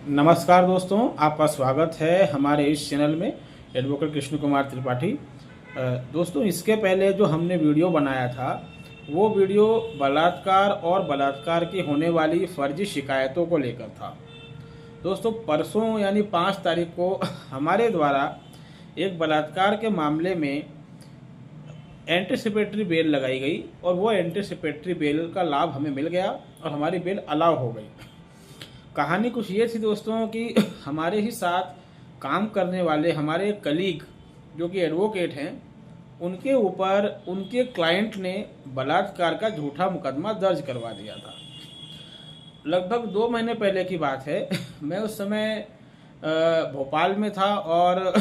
नमस्कार दोस्तों, आपका स्वागत है हमारे इस चैनल में। एडवोकेट कृष्ण कुमार त्रिपाठी। दोस्तों, इसके पहले जो हमने वीडियो बनाया था वो वीडियो बलात्कार और बलात्कार की होने वाली फर्जी शिकायतों को लेकर था। दोस्तों, परसों यानी 5 तारीख को हमारे द्वारा एक बलात्कार के मामले में एंटीसिपेटरी बेल लगाई गई और वो एंटीसिपेटरी बेल का लाभ हमें मिल गया और हमारी बेल अलाउ हो गई। कहानी कुछ ये थी दोस्तों कि हमारे ही साथ काम करने वाले हमारे कलीग जो कि एडवोकेट हैं, उनके ऊपर उनके क्लाइंट ने बलात्कार का झूठा मुकदमा दर्ज करवा दिया था। लगभग 2 महीने पहले की बात है। मैं उस समय भोपाल में था और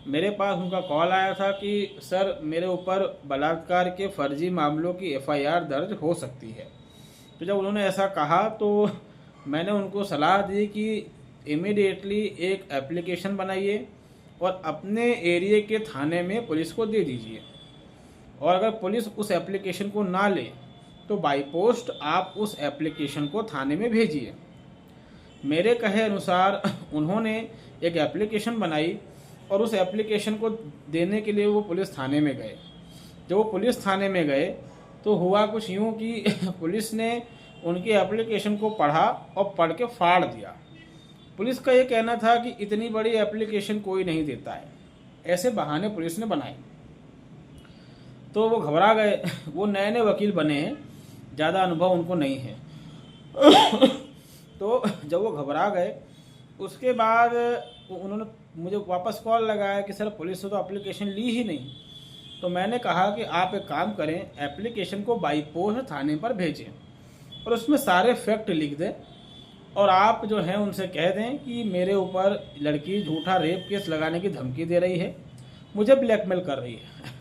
मेरे पास उनका कॉल आया था कि सर, मेरे ऊपर बलात्कार के फर्जी मामलों की एफआईआर दर्ज हो सकती है। तो जब उन्होंने ऐसा कहा तो मैंने उनको सलाह दी कि इमीडिएटली एक एप्लीकेशन बनाइए और अपने एरिया के थाने में पुलिस को दे दीजिए, और अगर पुलिस उस एप्लीकेशन को ना ले तो बाई पोस्ट आप उस एप्लीकेशन को थाने में भेजिए। मेरे कहे अनुसार उन्होंने एक एप्लीकेशन बनाई और उस एप्लीकेशन को देने के लिए वो पुलिस थाने में गए। जब वो पुलिस थाने में गए तो हुआ कुछ यूँ कि पुलिस ने उनकी एप्लीकेशन को पढ़ा और पढ़ के फाड़ दिया। पुलिस का ये कहना था कि इतनी बड़ी एप्लीकेशन कोई नहीं देता है, ऐसे बहाने पुलिस ने बनाए। तो वो घबरा गए। वो नए नए वकील बने हैं, ज़्यादा अनुभव उनको नहीं है। तो जब वो घबरा गए उसके बाद उन्होंने मुझे वापस कॉल लगाया कि सर, पुलिस से तो एप्लीकेशन ली ही नहीं। तो मैंने कहा कि आप एक काम करें, एप्लीकेशन को बाई पोस्ट थाने पर भेजें और उसमें सारे फैक्ट लिख दें और आप जो हैं उनसे कह दें कि मेरे ऊपर लड़की झूठा रेप केस लगाने की धमकी दे रही है, मुझे ब्लैकमेल कर रही है।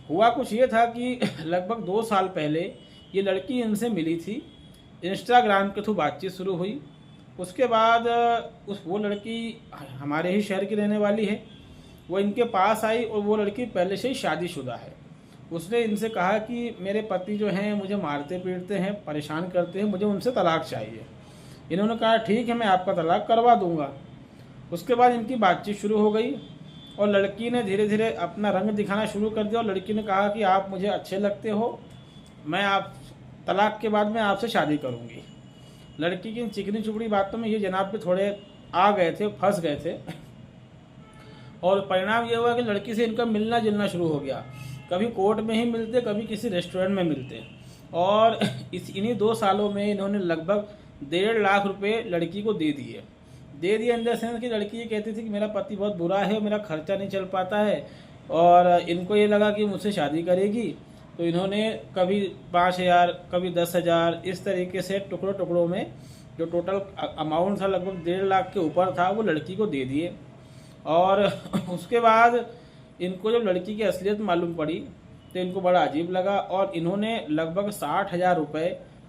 हुआ कुछ ये था कि लगभग 2 साल पहले ये लड़की इनसे मिली थी, इंस्टाग्राम के थ्रू बातचीत शुरू हुई। उसके बाद वो लड़की हमारे ही शहर की रहने वाली है। वो इनके पास आई और वो लड़की पहले से ही शादीशुदा है। उसने इनसे कहा कि मेरे पति जो हैं मुझे मारते पीटते हैं, परेशान करते हैं, मुझे उनसे तलाक चाहिए। इन्होंने कहा ठीक है, मैं आपका तलाक करवा दूंगा। उसके बाद इनकी बातचीत शुरू हो गई और लड़की ने धीरे धीरे अपना रंग दिखाना शुरू कर दिया और लड़की ने कहा कि आप मुझे अच्छे लगते हो, मैं आप तलाक के बाद मैं आपसे शादी करूँगी। लड़की की चिकनी चुपड़ी बातों में ये जनाब पे थोड़े आ गए थे, फंस गए थे और परिणाम ये हुआ कि लड़की से इनका मिलना जुलना शुरू हो गया। कभी कोर्ट में ही मिलते, कभी किसी रेस्टोरेंट में मिलते और इन्हीं 2 सालों में इन्होंने लगभग 1.5 लाख रुपए लड़की को दे दिए इन द सेंस कि लड़की ये कहती थी कि मेरा पति बहुत बुरा है, मेरा खर्चा नहीं चल पाता है और इनको ये लगा कि मुझसे शादी करेगी। तो इन्होंने कभी 5,000 कभी 10,000 इस तरीके से टुकड़ों टुकड़ों में जो टोटल अमाउंट था लगभग 1.5 लाख के ऊपर था वो लड़की को दे दिए। और उसके बाद इनको जब लड़की की असलियत मालूम पड़ी तो इनको बड़ा अजीब लगा और इन्होंने लगभग 60,000 रुपये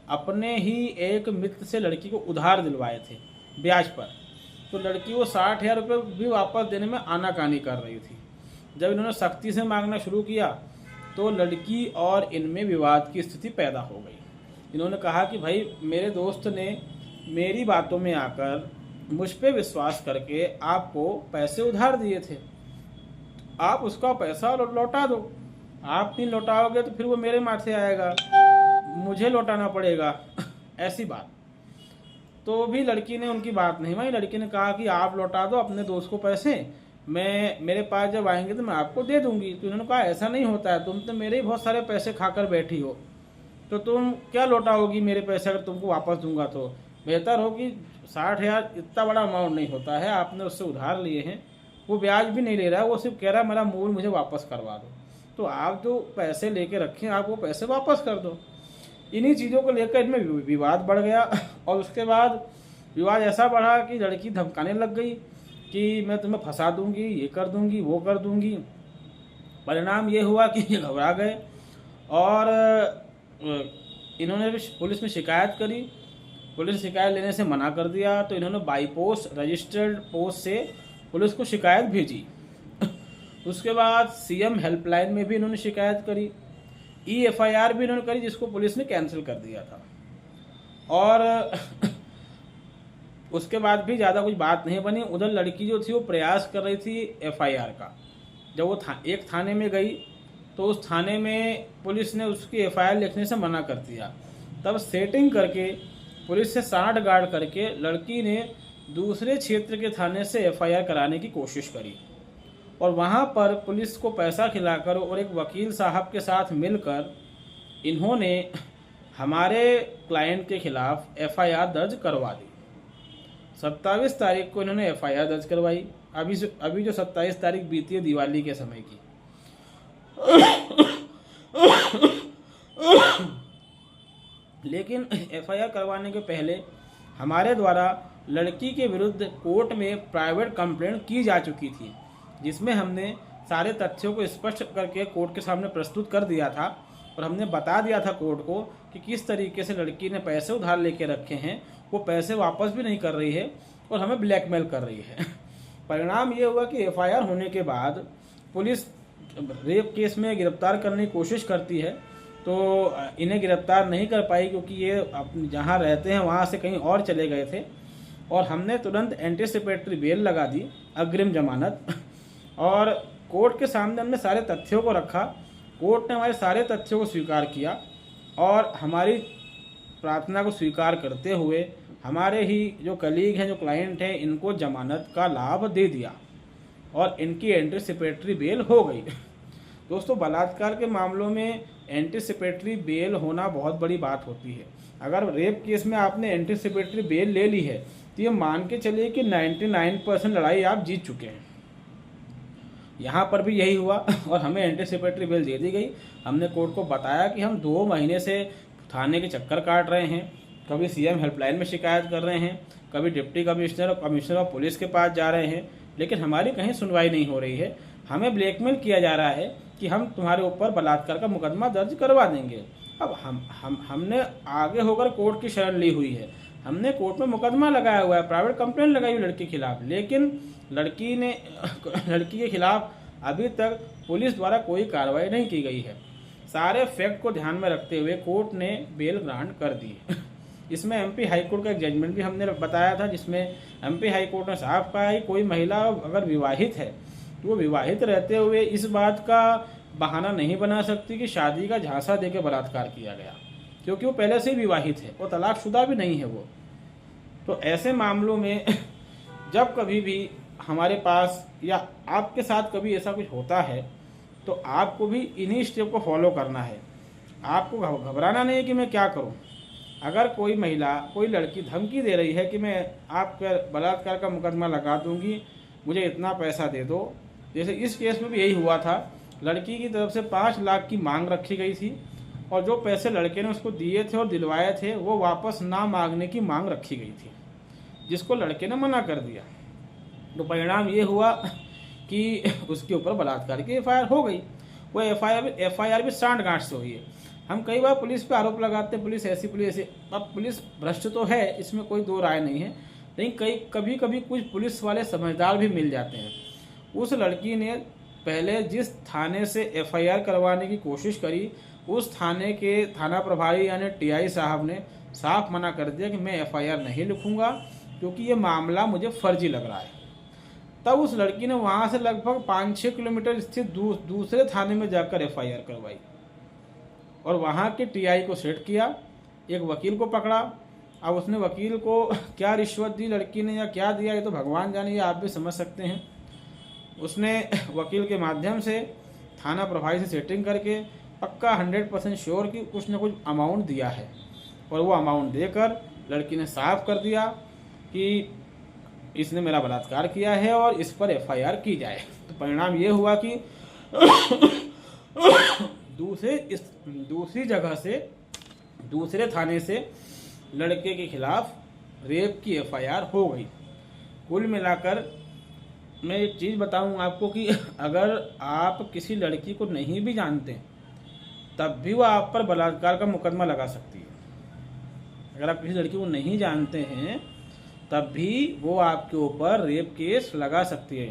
अपने ही एक मित्र से लड़की को उधार दिलवाए थे ब्याज पर। तो लड़की वो 60,000 रुपये भी वापस देने में आनाकानी कर रही थी। जब इन्होंने सख्ती से मांगना शुरू किया तो लड़की और इनमें विवाद की स्थिति पैदा हो गई। इन्होंने कहा कि भाई, मेरे दोस्त ने मेरी बातों में आकर मुझ पे विश्वास करके आपको पैसे उधार दिए थे, आप उसका पैसा लौटा दो। आप नहीं लौटाओगे तो फिर वो मेरे माथे आएगा, मुझे लौटाना पड़ेगा। ऐसी बात। तो भी लड़की ने उनकी बात नहीं मानी। लड़की ने कहा कि आप लौटा दो अपने दोस्त को पैसे, मैं मेरे पास जब आएंगे तो मैं आपको दे दूंगी। तो इन्होंने कहा ऐसा नहीं होता है, तुम तो मेरे ही बहुत सारे पैसे खाकर बैठी हो, तो तुम क्या लौटाओगी मेरे पैसे? अगर तुमको वापस दूंगा तो बेहतर हो कि 60,000 इतना बड़ा अमाउंट नहीं होता है, आपने उससे उधार लिए हैं, वो ब्याज भी नहीं ले रहा है, वो सिर्फ कह रहा है मेरा मूल मुझे वापस करवा दो। तो आप जो पैसे लेके रखें आप वो पैसे वापस कर दो। इन्हीं चीज़ों को लेकर इनमें विवाद बढ़ गया और उसके बाद विवाद ऐसा बढ़ा कि लड़की धमकाने लग गई कि मैं तुम्हें फंसा दूंगी, ये कर दूंगी, वो कर दूंगी। परिणाम ये हुआ कि ये घबरा गए और इन्होंने पुलिस में शिकायत करी। पुलिस ने शिकायत लेने से मना कर दिया तो इन्होंने बाई पोस्ट रजिस्टर्ड पोस्ट से पुलिस को शिकायत भेजी। उसके बाद सीएम हेल्पलाइन में भी इन्होंने शिकायत करी, EFIR भी इन्होंने करी जिसको पुलिस ने कैंसिल कर दिया था। और उसके बाद भी ज़्यादा कुछ बात नहीं बनी। उधर लड़की जो थी वो प्रयास कर रही थी एफआईआर का। जब वो एक थाने में गई तो उस थाने में पुलिस ने उसकी एफआईआर लिखने से मना कर दिया। तब सेटिंग करके पुलिस से साठ गार्ड करके लड़की ने दूसरे क्षेत्र के थाने से एफआईआर कराने की कोशिश करी, और वहाँ पर पुलिस को पैसा खिलाकर और एक वकील साहब के साथ मिलकर इन्होंने हमारे क्लाइंट के खिलाफ एफआईआर दर्ज करवा दी। 27 तारीख को इन्होंने एफआईआर दर्ज करवाई। अभी जो 27 तारीख बीती है दिवाली के समय की। लेकिन एफआईआर करवाने के पहले हमारे द्वारा लड़की के विरुद्ध कोर्ट में प्राइवेट कंप्लेंट की जा चुकी थी, जिसमें हमने सारे तथ्यों को स्पष्ट करके कोर्ट के सामने प्रस्तुत कर दिया था, और हमने बता दिया था कोर्ट को कि किस तरीके से लड़की ने पैसे उधार लेके रखे हैं, वो पैसे वापस भी नहीं कर रही है और हमें ब्लैकमेल कर रही है। परिणाम ये हुआ कि एफआईआर होने के बाद पुलिस रेप केस में गिरफ्तार करने की कोशिश करती है, तो इन्हें गिरफ्तार नहीं कर पाई क्योंकि ये जहाँ रहते हैं वहाँ से कहीं और चले गए थे, और हमने तुरंत एंटीसिपेटरी बेल लगा दी, अग्रिम जमानत, और कोर्ट के सामने हमने सारे तथ्यों को रखा। कोर्ट ने हमारे सारे तथ्यों को स्वीकार किया और हमारी प्रार्थना को स्वीकार करते हुए हमारे ही जो कलीग हैं, जो क्लाइंट हैं, इनको जमानत का लाभ दे दिया और इनकी एंटीसिपेटरी बेल हो गई। दोस्तों, बलात्कार के मामलों में एंटीसिपेटरी बेल होना बहुत बड़ी बात होती है। अगर रेप केस में आपने एंटीसिपेटरी बेल ले ली है तो ये मान के चलिए कि 99% लड़ाई आप जीत चुके हैं। यहाँ पर भी यही हुआ और हमें एंटीसिपेटरी बेल दे दी गई। हमने कोर्ट को बताया कि हम 2 महीने से थाने के चक्कर काट रहे हैं, कभी सीएम हेल्पलाइन में शिकायत कर रहे हैं, कभी डिप्टी कमिश्नर और कमिश्नर ऑफ पुलिस के पास जा रहे हैं, लेकिन हमारी कहीं सुनवाई नहीं हो रही है। हमें ब्लैकमेल किया जा रहा है कि हम तुम्हारे ऊपर बलात्कार का मुकदमा दर्ज करवा देंगे। अब हमने आगे होकर कोर्ट की शरण ली हुई है, हमने कोर्ट में मुकदमा लगाया हुआ है, प्राइवेट कंप्लेंट लगाई हुई लड़की के खिलाफ, लेकिन लड़की के खिलाफ अभी तक पुलिस द्वारा कोई कार्रवाई नहीं की गई है। सारे फैक्ट को ध्यान में रखते हुए कोर्ट ने बेल ग्रांट कर दी। इसमें एमपी हाईकोर्ट का एक जजमेंट भी हमने बताया था, जिसमें एमपी हाईकोर्ट ने साफ कहा है कोई महिला अगर विवाहित है तो वो विवाहित रहते हुए इस बात का बहाना नहीं बना सकती कि शादी का झांसा देकर बलात्कार किया गया, क्योंकि वो पहले से ही विवाहित है और तलाकशुदा भी नहीं है वो। तो ऐसे मामलों में जब कभी भी हमारे पास या आपके साथ कभी ऐसा कुछ होता है तो आपको भी इन्हीं स्टेप को फॉलो करना है। आपको घबराना नहीं है कि मैं क्या करूं। अगर कोई महिला, कोई लड़की धमकी दे रही है कि मैं आप पर बलात्कार का मुकदमा लगा दूंगी, मुझे इतना पैसा दे दो, जैसे इस केस में भी यही हुआ था। लड़की की तरफ से 5 लाख की मांग रखी गई थी और जो पैसे लड़के ने उसको दिए थे और दिलवाए थे वो वापस ना मांगने की मांग रखी गई थी, जिसको लड़के ने मना कर दिया। तो परिणाम ये हुआ कि उसके ऊपर बलात्कार की एफआईआर हो गई। वो एफआईआर भी सांठ-गांठ से हुई है। हम कई बार पुलिस पे आरोप लगाते हैं, पुलिस ऐसी पुलिस ऐसी। अब पुलिस भ्रष्ट तो है, इसमें कोई दो राय नहीं है, लेकिन कभी कभी कुछ पुलिस वाले समझदार भी मिल जाते हैं। उस लड़की ने पहले जिस थाने से एफआईआर करवाने की कोशिश करी, उस थाने के थाना प्रभारी यानी टीआई साहब ने साफ मना कर दिया कि मैं एफआईआर नहीं लिखूंगा क्योंकि ये मामला मुझे फर्जी लग रहा है। तब उस लड़की ने वहाँ से लगभग 5-6 किलोमीटर स्थित दूसरे थाने में जाकर एफआईआर करवाई और वहाँ के टीआई को सेट किया, एक वकील को पकड़ा। अब उसने वकील को क्या रिश्वत दी लड़की ने या क्या दिया, ये तो भगवान जाने, ये आप भी समझ सकते हैं। उसने वकील के माध्यम से थाना प्रभारी से सेटिंग करके पक्का 100% श्योर कि कुछ न कुछ अमाउंट दिया है, और वो अमाउंट देकर लड़की ने साफ कर दिया कि इसने मेरा बलात्कार किया है और इस पर एफआईआर की जाए। तो परिणाम ये हुआ कि दूसरी जगह से, दूसरे थाने से लड़के के खिलाफ रेप की एफआईआर हो गई। कुल मिलाकर मैं एक चीज़ बताऊं आपको कि अगर आप किसी लड़की को नहीं भी जानते तब भी वो आप पर बलात्कार का मुकदमा लगा सकती है। अगर आप किसी लड़की को नहीं जानते हैं तब भी वो आपके ऊपर रेप केस लगा सकती है,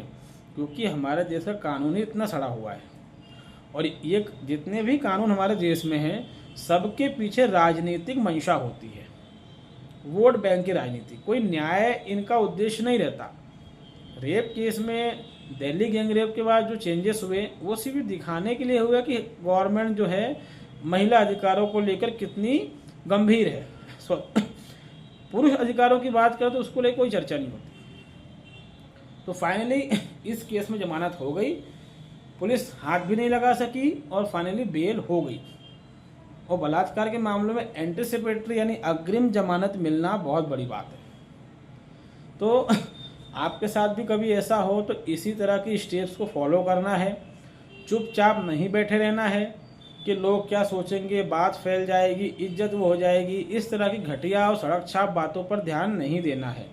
क्योंकि हमारे देश का कानून ही इतना सड़ा हुआ है। और ये जितने भी कानून हमारे देश में हैं सबके पीछे राजनीतिक मंशा होती है। वोट बैंक की राजनीति, कोई न्याय इनका उद्देश्य नहीं रहता। रेप केस में दिल्ली गैंग रेप के बाद जो चेंजेस हुए वो सिर्फ दिखाने के लिए हुआ कि गवर्नमेंट जो है महिला अधिकारों को लेकर कितनी गंभीर है। पुरुष अधिकारों की बात करें तो उसको लेकर कोई चर्चा नहीं होती। तो फाइनली इस केस में जमानत हो गई, पुलिस हाथ भी नहीं लगा सकी और फाइनली बेल हो गई। और बलात्कार के मामलों में एंटिसिपेटरी यानी अग्रिम जमानत मिलना बहुत बड़ी बात है। तो आपके साथ भी कभी ऐसा हो तो इसी तरह की स्टेप्स को फॉलो करना है, चुपचाप नहीं बैठे रहना है कि लोग क्या सोचेंगे, बात फैल जाएगी, इज्जत वो हो जाएगी। इस तरह की घटिया और सड़क छाप बातों पर ध्यान नहीं देना है।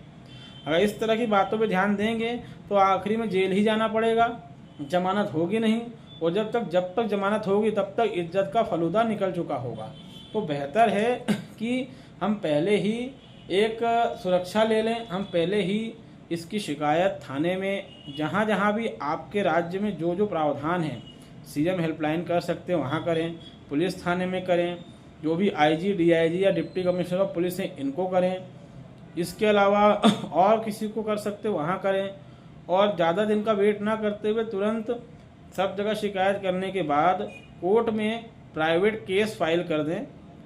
अगर इस तरह की बातों पर ध्यान देंगे तो आखिरी में जेल ही जाना पड़ेगा, जमानत होगी नहीं। और जब तक जमानत होगी तब तक इज्जत का फलूदा निकल चुका होगा। तो बेहतर है कि हम पहले ही एक सुरक्षा ले लें, हम पहले ही इसकी शिकायत थाने में जहाँ जहाँ भी आपके राज्य में जो जो प्रावधान हैं, सीएम हेल्पलाइन कर सकते हैं वहाँ करें, पुलिस थाने में करें, जो भी आईजी, डीआईजी या डिप्टी कमिश्नर ऑफ पुलिस हैं इनको करें। इसके अलावा और किसी को कर सकते वहाँ करें। और ज़्यादा दिन का वेट ना करते हुए तुरंत सब जगह शिकायत करने के बाद कोर्ट में प्राइवेट केस फाइल कर दें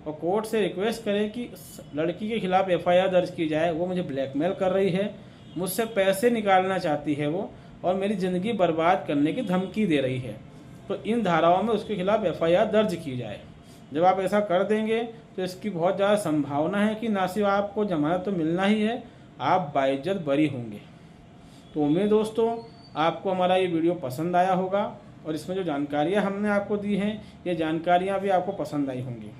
और कोर्ट से रिक्वेस्ट करें कि लड़की के खिलाफ एफआईआर दर्ज की जाए। वो मुझे ब्लैकमेल कर रही है, मुझसे पैसे निकालना चाहती है वो, और मेरी ज़िंदगी बर्बाद करने की धमकी दे रही है। तो इन धाराओं में उसके खिलाफ एफआईआर दर्ज की जाए। जब आप ऐसा कर देंगे तो इसकी बहुत ज़्यादा संभावना है कि ना सिर्फ आपको जमानत तो मिलना ही है, आप बाइज्जत बरी होंगे। तो उम्मीद दोस्तों आपको हमारा ये वीडियो पसंद आया होगा और इसमें जो जानकारियाँ हमने आपको दी हैं ये जानकारियाँ भी आपको पसंद आई होंगी।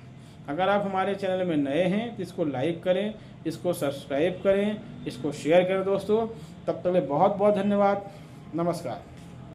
अगर आप हमारे चैनल में नए हैं तो इसको लाइक करें, इसको सब्सक्राइब करें, इसको शेयर करें दोस्तों। तब तक के लिए बहुत बहुत धन्यवाद। नमस्कार।